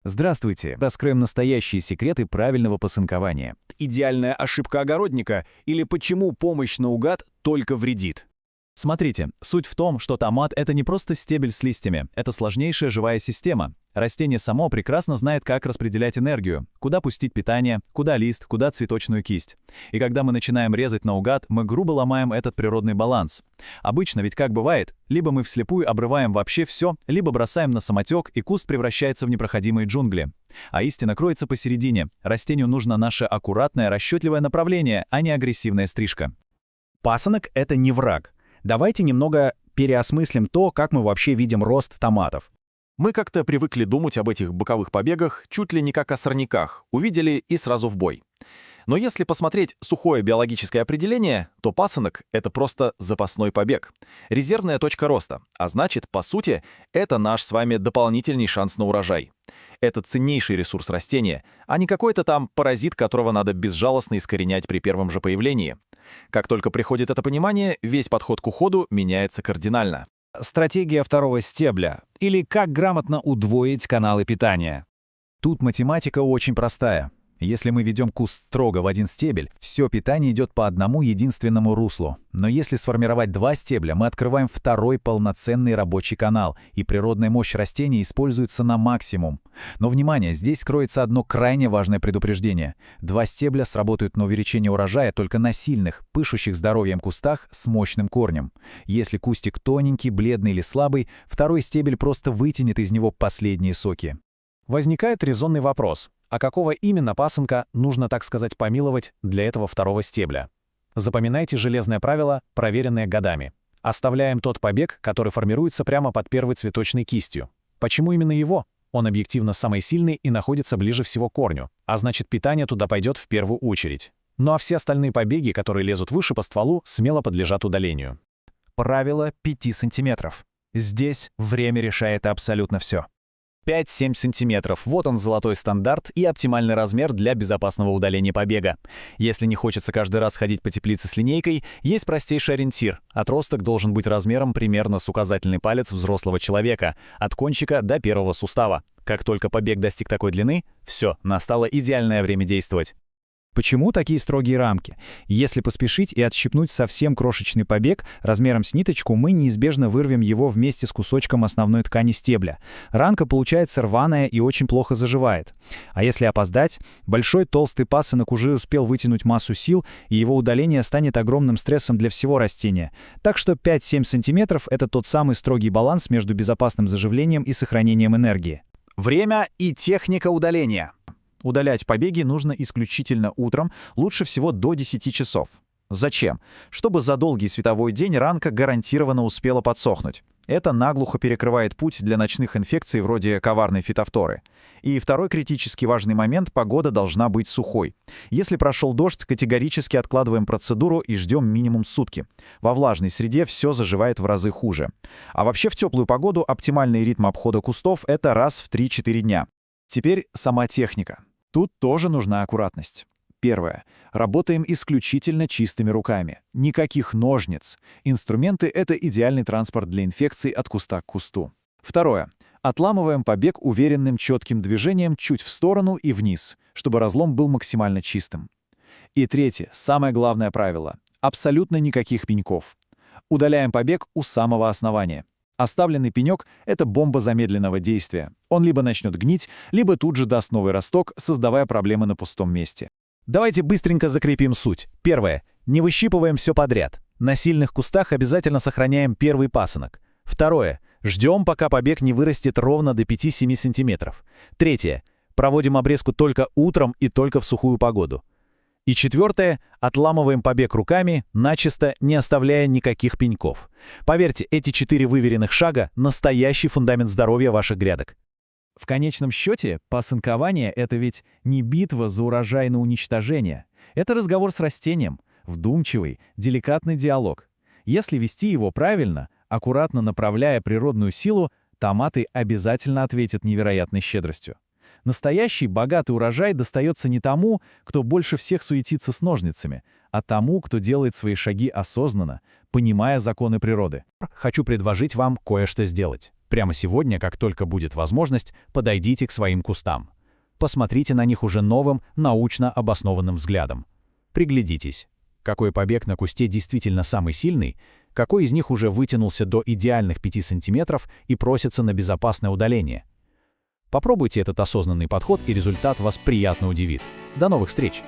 Здравствуйте! Раскроем настоящие секреты правильного посынкования. Идеальная ошибка огородника или почему помощь наугад только вредит? Смотрите, суть в том, что томат — это не просто стебель с листьями, это сложнейшая живая система. Растение само прекрасно знает, как распределять энергию, куда пустить питание, куда лист, куда цветочную кисть. И когда мы начинаем резать наугад, мы грубо ломаем этот природный баланс. Обычно ведь как бывает, либо мы вслепую обрываем вообще все, либо бросаем на самотек, и куст превращается в непроходимые джунгли. А истина кроется посередине. Растению нужно наше аккуратное, расчетливое направление, а не агрессивная стрижка. Пасынок — это не враг. Давайте немного переосмыслим то, как мы вообще видим рост томатов. Мы как-то привыкли думать об этих боковых побегах чуть ли не как о сорняках, увидели и сразу в бой. Но если посмотреть сухое биологическое определение, то пасынок — это просто запасной побег, резервная точка роста, а значит, по сути, это наш с вами дополнительный шанс на урожай. Это ценнейший ресурс растения, а не какой-то там паразит, которого надо безжалостно искоренять при первом же появлении. Как только приходит это понимание, весь подход к уходу меняется кардинально. Стратегия второго стебля, или как грамотно удвоить каналы питания. Тут математика очень простая. Если мы ведем куст строго в один стебель, все питание идет по одному единственному руслу. Но если сформировать два стебля, мы открываем второй полноценный рабочий канал, и природная мощь растения используется на максимум. Но, внимание, здесь кроется одно крайне важное предупреждение. Два стебля сработают на увеличение урожая только на сильных, пышущих здоровьем кустах с мощным корнем. Если кустик тоненький, бледный или слабый, второй стебель просто вытянет из него последние соки. Возникает резонный вопрос, а какого именно пасынка нужно, так сказать, помиловать для этого второго стебля? Запоминайте железное правило, проверенное годами. Оставляем тот побег, который формируется прямо под первой цветочной кистью. Почему именно его? Он объективно самый сильный и находится ближе всего к корню, а значит, питание туда пойдет в первую очередь. Ну а все остальные побеги, которые лезут выше по стволу, смело подлежат удалению. Правило 5 сантиметров. Здесь время решает абсолютно все. 5-7 сантиметров. Вот он, золотой стандарт и оптимальный размер для безопасного удаления побега. Если не хочется каждый раз ходить по теплице с линейкой, есть простейший ориентир. Отросток должен быть размером примерно с указательный палец взрослого человека, от кончика до первого сустава. Как только побег достиг такой длины, все, настало идеальное время действовать. Почему такие строгие рамки? Если поспешить и отщипнуть совсем крошечный побег размером с ниточку, мы неизбежно вырвем его вместе с кусочком основной ткани стебля. Ранка получается рваная и очень плохо заживает. А если опоздать, большой толстый пасынок уже успел вытянуть массу сил, и его удаление станет огромным стрессом для всего растения. Так что 5-7 см — это тот самый строгий баланс между безопасным заживлением и сохранением энергии. Время и техника удаления. Удалять побеги нужно исключительно утром, лучше всего до 10 часов. Зачем? Чтобы за долгий световой день ранка гарантированно успела подсохнуть. Это наглухо перекрывает путь для ночных инфекций вроде коварной фитофторы. И второй критически важный момент — погода должна быть сухой. Если прошел дождь, категорически откладываем процедуру и ждем минимум сутки. Во влажной среде все заживает в разы хуже. А вообще в теплую погоду оптимальный ритм обхода кустов — это раз в 3-4 дня. Теперь сама техника. Тут тоже нужна аккуратность. Первое. Работаем исключительно чистыми руками. Никаких ножниц. Инструменты — это идеальный транспорт для инфекций от куста к кусту. Второе. Отламываем побег уверенным четким движением чуть в сторону и вниз, чтобы разлом был максимально чистым. И третье, самое главное правило. Абсолютно никаких пеньков. Удаляем побег у самого основания. Оставленный пенек — это бомба замедленного действия. Он либо начнет гнить, либо тут же даст новый росток, создавая проблемы на пустом месте. Давайте быстренько закрепим суть. Первое. Не выщипываем все подряд. На сильных кустах обязательно сохраняем первый пасынок. Второе. Ждем, пока побег не вырастет ровно до 5-7 см. Третье. Проводим обрезку только утром и только в сухую погоду. И четвертое, отламываем побег руками, начисто не оставляя никаких пеньков. Поверьте, эти 4 выверенных шага — настоящий фундамент здоровья ваших грядок. В конечном счете, пасынкование — это ведь не битва за урожай на уничтожение. Это разговор с растением, вдумчивый, деликатный диалог. Если вести его правильно, аккуратно направляя природную силу, томаты обязательно ответят невероятной щедростью. Настоящий богатый урожай достается не тому, кто больше всех суетится с ножницами, а тому, кто делает свои шаги осознанно, понимая законы природы. Хочу предложить вам кое-что сделать. Прямо сегодня, как только будет возможность, подойдите к своим кустам. Посмотрите на них уже новым, научно обоснованным взглядом. Приглядитесь. Какой побег на кусте действительно самый сильный, какой из них уже вытянулся до идеальных 5 см и просится на безопасное удаление. Попробуйте этот осознанный подход, и результат вас приятно удивит. До новых встреч!